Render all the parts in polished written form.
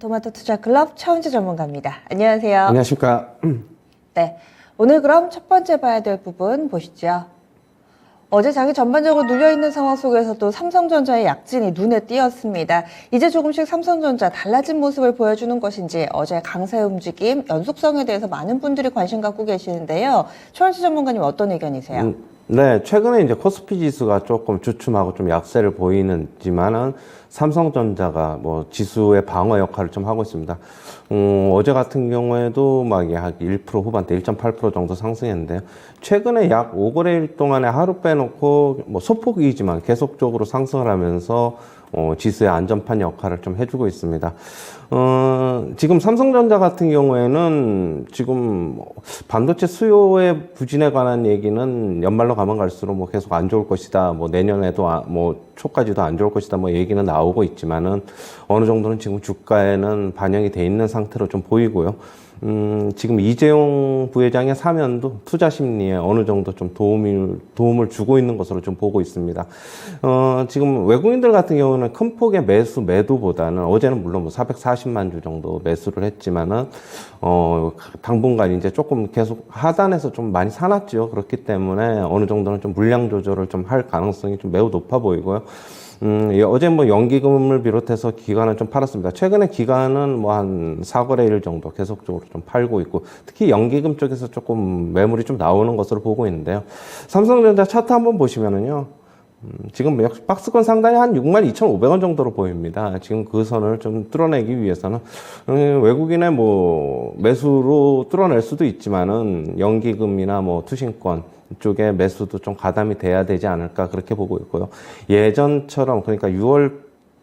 토마토 투자 클럽 최원주 전문가입니다. 안녕하세요. 안녕하십니까. 네, 오늘 그럼 첫 번째 봐야 될 부분 보시죠. 어제 장이 전반적으로 눌려있는 상황 속에서도 삼성전자의 약진이 눈에 띄었습니다. 이제 조금씩 삼성전자 달라진 모습을 보여주는 것인지 어제 강세 움직임, 연속성에 대해서 많은 분들이 관심 갖고 계시는데요. 최원주 전문가님 어떤 의견이세요? 네, 최근에 이제 코스피 지수가 조금 주춤하고 좀 약세를 보이는지만은 삼성전자가 뭐 지수의 방어 역할을 좀 하고 있습니다. 어제 같은 경우에도 막 약 1% 후반대 1.8% 정도 상승했는데요. 최근에 약 5거래일 동안에 하루 빼놓고 뭐 소폭이지만 계속적으로 상승을 하면서 지수의 안전판 역할을 좀 해주고 있습니다. 지금 삼성전자 같은 경우에는 지금 반도체 수요의 부진에 관한 얘기는 연말로 가면 갈수록 뭐 계속 안 좋을 것이다. 뭐 내년에도 뭐 초까지도 안 좋을 것이다. 뭐 얘기는 나오고 있지만은 어느 정도는 지금 주가에는 반영이 돼 있는 상태로 좀 보이고요. 지금 이재용 부회장의 사면도 투자 심리에 어느 정도 좀 도움을 주고 있는 것으로 좀 보고 있습니다. 지금 외국인들 같은 경우는 큰 폭의 매도보다는 어제는 물론 뭐 440만 주 정도 매수를 했지만은, 당분간 이제 조금 계속 하단에서 좀 많이 사놨죠. 그렇기 때문에 어느 정도는 좀 물량 조절을 좀 할 가능성이 좀 매우 높아 보이고요. 어제 뭐 연기금을 비롯해서 기관은 좀 팔았습니다. 최근에 기관은 뭐 한 4거래일 정도 계속적으로 좀 팔고 있고, 특히 연기금 쪽에서 조금 매물이 좀 나오는 것으로 보고 있는데요. 삼성전자 차트 한번 보시면은요. 지금 역시 박스권 상단이 한 62,500원 정도로 보입니다. 지금 그 선을 좀 뚫어내기 위해서는 외국인의 뭐 매수로 뚫어낼 수도 있지만은 연기금이나 뭐 투신권 쪽에 매수도 좀 가담이 돼야 되지 않을까 그렇게 보고 있고요. 예전처럼 그러니까 6월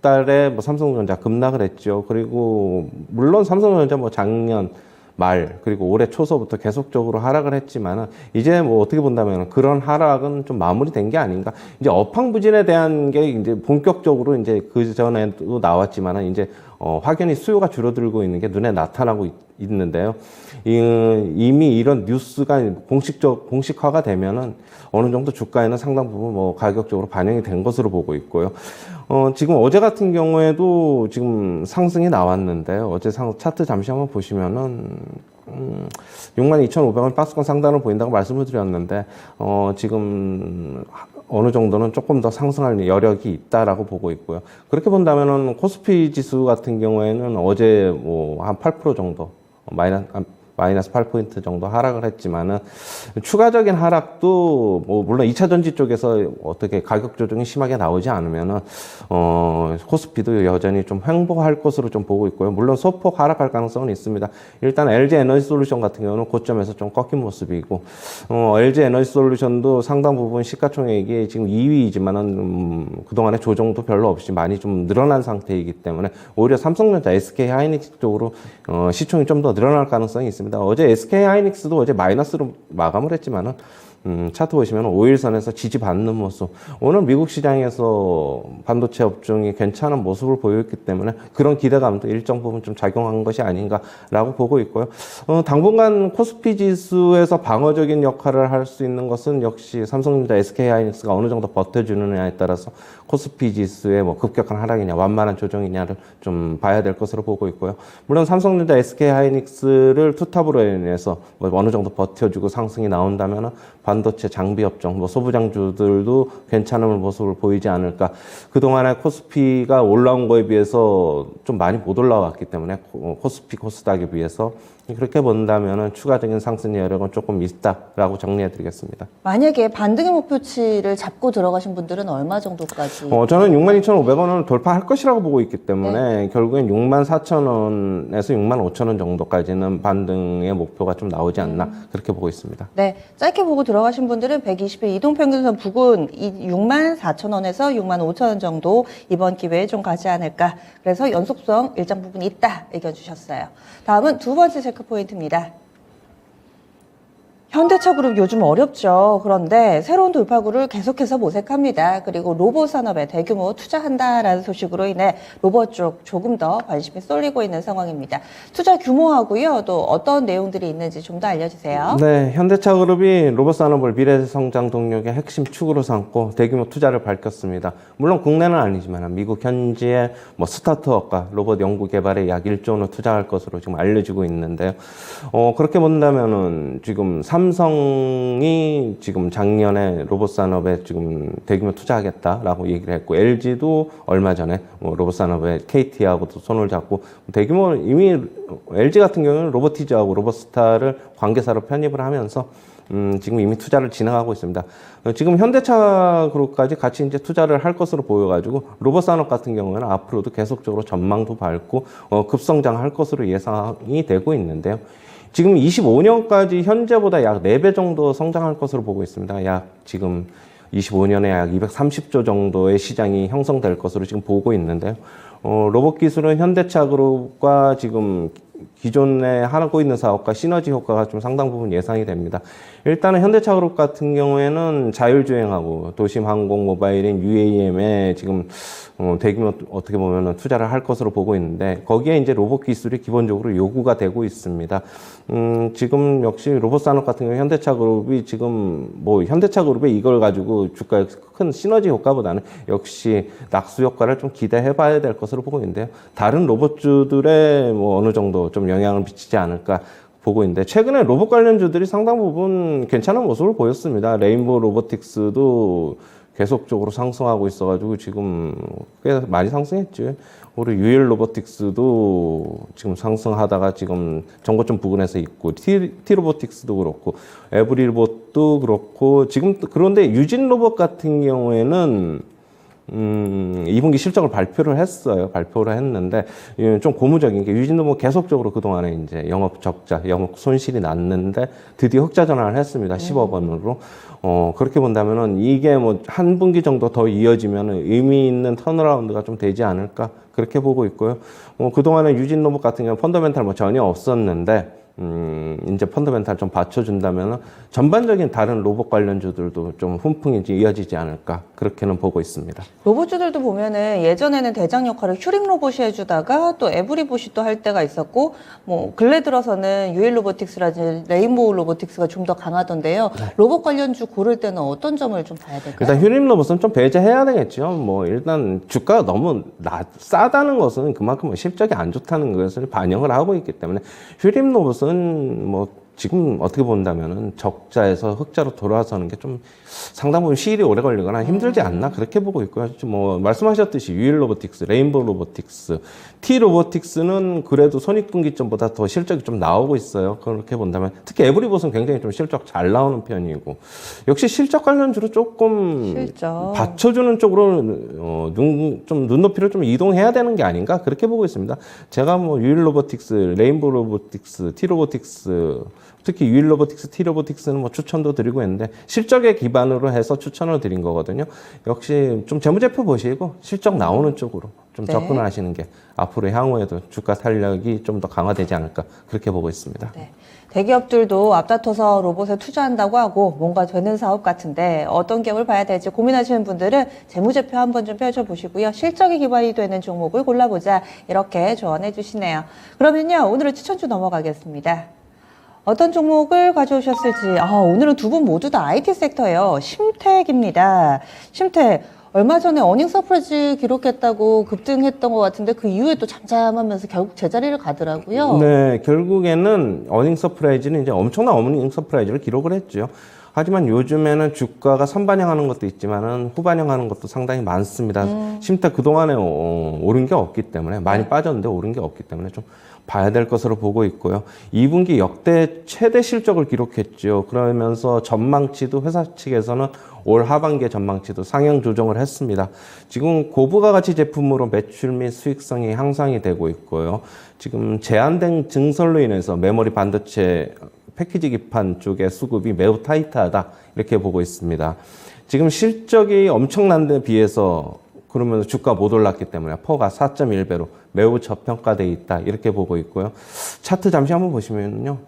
달에 뭐 삼성전자 급락을 했죠. 그리고 물론 삼성전자 뭐 작년 말 그리고 올해 초서부터 계속적으로 하락을 했지만은 이제 뭐 어떻게 본다면 그런 하락은 좀 마무리된 게 아닌가. 이제 업황부진에 대한 게 이제 본격적으로 이제 그 전에도 나왔지만은 이제 확연히 수요가 줄어들고 있는 게 눈에 나타나고 있는데요. 이미 이런 뉴스가 공식화가 되면은 어느 정도 주가에는 상당 부분 뭐 가격적으로 반영이 된 것으로 보고 있고요. 지금 어제 같은 경우에도 지금 상승이 나왔는데요. 어제 차트 잠시 한번 보시면은 62,500원 박스권 상단을 보인다고 말씀을 드렸는데, 지금 어느 정도는 조금 더 상승할 여력이 있다라고 보고 있고요. 그렇게 본다면은 코스피 지수 같은 경우에는 어제 뭐 한 8% 정도, 마이너스 8포인트 정도 하락을 했지만은 추가적인 하락도 뭐 물론 2차 전지 쪽에서 어떻게 가격 조정이 심하게 나오지 않으면은 코스피도 여전히 좀 횡보할 것으로 좀 보고 있고요. 물론 소폭 하락할 가능성은 있습니다. 일단 LG 에너지 솔루션 같은 경우는 고점에서 좀 꺾인 모습이고, LG 에너지 솔루션도 상당 부분 시가총액이 지금 2위이지만은 그동안에 조정도 별로 없이 많이 좀 늘어난 상태이기 때문에 오히려 삼성전자, SK 하이닉스 쪽으로 시총이 좀 더 늘어날 가능성이 있습니다. 어제 SK 하이닉스도 어제 마이너스로 마감을 했지만은 차트 보시면 5일선에서 지지받는 모습. 오늘 미국 시장에서 반도체 업종이 괜찮은 모습을 보였기 때문에 그런 기대감도 일정 부분 좀 작용한 것이 아닌가라고 보고 있고요. 당분간 코스피 지수에서 방어적인 역할을 할 수 있는 것은 역시 삼성전자, SK 하이닉스가 어느 정도 버텨주느냐에 따라서 코스피 지수의 뭐 급격한 하락이냐 완만한 조정이냐를 좀 봐야 될 것으로 보고 있고요. 물론 삼성전자, SK 하이닉스를 투탑으로 인해서 뭐 어느 정도 버텨주고 상승이 나온다면은 반도체 장비 업종, 뭐 소부장주들도 괜찮은 모습을 보이지 않을까. 그동안에 코스피가 올라온 거에 비해서 좀 많이 못 올라왔기 때문에 코스피, 코스닥에 비해서 그렇게 본다면은 추가적인 상승 여력은 조금 있다라고 정리해 드리겠습니다. 만약에 반등의 목표치를 잡고 들어가신 분들은 얼마 정도까지? 저는 62,500원을 돌파할 것이라고 보고 있기 때문에 결국엔 64,000원에서 65,000원 정도까지는 반등의 목표가 좀 나오지 않나 그렇게 보고 있습니다. 네, 짧게 보고 들어가신 분들은 120일 이동평균선 부근 64,000원에서 65,000원 정도 이번 기회에 좀 가지 않을까. 그래서 연속성 일정 부분 있다 의견 주셨어요. 다음은 두 번째 체크 포인트입니다. 현대차그룹 요즘 어렵죠. 그런데 새로운 돌파구를 계속해서 모색합니다. 그리고 로봇 산업에 대규모 투자한다라는 소식으로 인해 로봇 쪽 조금 더 관심이 쏠리고 있는 상황입니다. 투자 규모하고요. 또 어떤 내용들이 있는지 좀 더 알려주세요. 네, 현대차그룹이 로봇 산업을 미래 성장 동력의 핵심 축으로 삼고 대규모 투자를 밝혔습니다. 물론 국내는 아니지만 미국 현지의 스타트업과 로봇 연구 개발에 약 1조 원을 투자할 것으로 지금 알려지고 있는데요. 그렇게 본다면은 지금 삼성이 지금 작년에 로봇 산업에 지금 대규모 투자하겠다라고 얘기를 했고, LG도 얼마 전에 로봇 산업에 KT하고도 손을 잡고 대규모 이미 LG 같은 경우는 로보티즈하고 로봇스타를 관계사로 편입을 하면서 지금 이미 투자를 진행하고 있습니다. 지금 현대차그룹까지 같이 이제 투자를 할 것으로 보여가지고 로봇 산업 같은 경우에는 앞으로도 계속적으로 전망도 밝고 급성장할 것으로 예상이 되고 있는데요. 지금 25년까지 현재보다 약 4배 정도 성장할 것으로 보고 있습니다. 약 지금 25년에 약 230조 정도의 시장이 형성될 것으로 지금 보고 있는데요. 로봇 기술은 현대차그룹과 지금 기존에 하고 있는 사업과 시너지 효과가 좀 상당 부분 예상이 됩니다. 일단은 현대차그룹 같은 경우에는 자율주행하고 도심 항공 모바일인 UAM에 지금 대규모 어떻게 보면 투자를 할 것으로 보고 있는데, 거기에 이제 로봇 기술이 기본적으로 요구가 되고 있습니다. 지금 역시 로봇 산업 같은 경우 현대차그룹이 지금 현대차그룹에 이걸 가지고 주가에 큰 시너지 효과보다는 역시 낙수 효과를 좀 기대해 봐야 될 것으로 보고 있는데요. 다른 로봇주들에 어느 정도 좀 영향을 미치지 않을까 보고 있는데, 최근에 로봇 관련주들이 상당 부분 괜찮은 모습을 보였습니다. 레인보우 로보틱스도 계속적으로 상승하고 있어가지고 지금 꽤 많이 상승했죠. 우리 유일 로보틱스도 지금 상승하다가 지금 정고점 부근에서 있고, T로보틱스도 그렇고, 에브리로봇도 그렇고, 지금 그런데 유진 로봇 같은 경우에는 2분기 실적을 발표를 했는데, 좀 고무적인 게 유진도 계속적으로 그동안에 이제 영업 적자, 영업 손실이 났는데 드디어 흑자 전환을 했습니다. 10억 원으로. 그렇게 본다면은 이게 한 분기 정도 더 이어지면 의미 있는 턴어라운드가 좀 되지 않을까, 그렇게 보고 있고요. 그동안에 유진 로봇 같은 경우는 펀더멘탈 전혀 없었는데, 이제 펀더멘탈 좀 받쳐준다면 전반적인 다른 로봇 관련주들도 좀 훈풍이 이어지지 않을까, 그렇게는 보고 있습니다. 로봇주들도 보면은 예전에는 대장 역할을 슈링 로봇이 해주다가 또 에브리봇이 또 할 때가 있었고, 근래 들어서는 유일 로보틱스라든지 레인보우 로보틱스가 좀 더 강하던데요. 네. 로봇 관련주 고를 때는 어떤 점을 좀 봐야 될까요? 일단 휴림 로봇은 좀 배제해야 되겠죠. 일단 주가가 너무 싸다는 것은 그만큼 실적이 안 좋다는 것을 반영을 하고 있기 때문에, 휴림 로봇은 지금 어떻게 본다면은 적자에서 흑자로 돌아서는 게 좀 상당 부분 시일이 오래 걸리거나 힘들지 않나, 그렇게 보고 있고요. 말씀하셨듯이 유일 로보틱스, 레인보우 로보틱스, T 로보틱스는 그래도 손익분기점보다 더 실적이 좀 나오고 있어요. 그렇게 본다면 특히 에브리봇은 굉장히 좀 실적 잘 나오는 편이고, 역시 실적 관련주로 조금 받쳐주는 쪽으로 좀 눈높이를 좀 이동해야 되는 게 아닌가, 그렇게 보고 있습니다. 제가 유일 로보틱스, 레인보우 로보틱스, T 로보틱스, 특히 유일 로보틱스, T 로보틱스는 추천도 드리고 있는데 실적에 기반으로 해서 추천을 드린 거거든요. 역시 좀 재무제표 보시고 실적 나오는 쪽으로 좀 접근을 하시는 게 앞으로 향후에도 주가 탄력이 좀 더 강화되지 않을까, 그렇게 보고 있습니다. 네. 대기업들도 앞다퉈서 로봇에 투자한다고 하고 뭔가 되는 사업 같은데 어떤 기업을 봐야 될지 고민하시는 분들은 재무제표 한번 좀 펼쳐보시고요. 실적이 기반이 되는 종목을 골라보자, 이렇게 조언해 주시네요. 그러면요, 오늘은 추천주 넘어가겠습니다. 어떤 종목을 가져오셨을지. 오늘은 두 분 모두 다 IT 섹터예요. 심택입니다. 심택. 얼마 전에 어닝 서프라이즈 기록했다고 급등했던 것 같은데 그 이후에 또 잠잠하면서 결국 제자리를 가더라고요. 네, 결국에는 어닝 서프라이즈는 이제 엄청난 어닝 서프라이즈를 기록을 했죠. 하지만 요즘에는 주가가 선반영하는 것도 있지만은 후반영하는 것도 상당히 많습니다. 심택 그동안에 오른 게 없기 때문에, 많이 빠졌는데 오른 게 없기 때문에 좀 봐야 될 것으로 보고 있고요. 2분기 역대 최대 실적을 기록했죠. 그러면서 전망치도 회사 측에서는 올 하반기의 전망치도 상향 조정을 했습니다. 지금 고부가 가치 제품으로 매출 및 수익성이 향상이 되고 있고요. 지금 제한된 증설로 인해서 메모리 반도체 패키지 기판 쪽의 수급이 매우 타이트하다, 이렇게 보고 있습니다. 지금 실적이 엄청난 데 비해서 그러면서 주가 못 올랐기 때문에 퍼가 4.1배로 매우 저평가되어 있다, 이렇게 보고 있고요. 차트 잠시 한번 보시면요.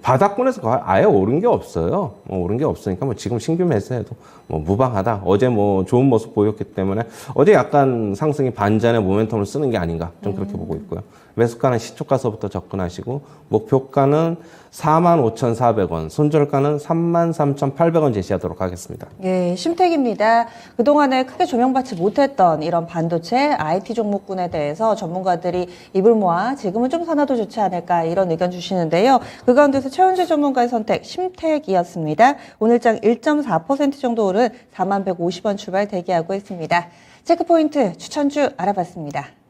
바닥권에서 아예 오른 게 없어요. 오른 게 없으니까 뭐 지금 신규 매수해도 뭐 무방하다. 어제 뭐 좋은 모습 보였기 때문에 어제 약간 상승이 반전의 모멘텀을 쓰는 게 아닌가 좀 그렇게 보고 있고요. 매수가는 시초가서부터 접근하시고 목표가는 45,400원, 손절가는 33,800원 제시하도록 하겠습니다. 예, 심택입니다. 그동안에 크게 조명받지 못했던 이런 반도체 IT 종목군에 대해서 전문가들이 입을 모아 지금은 좀 사놔도 좋지 않을까 이런 의견 주시는데요. 그 가운데서 최원재 전문가의 선택 심택이었습니다. 오늘장 1.4% 정도 오른 4150원 출발 대기하고 있습니다. 체크포인트 추천주 알아봤습니다.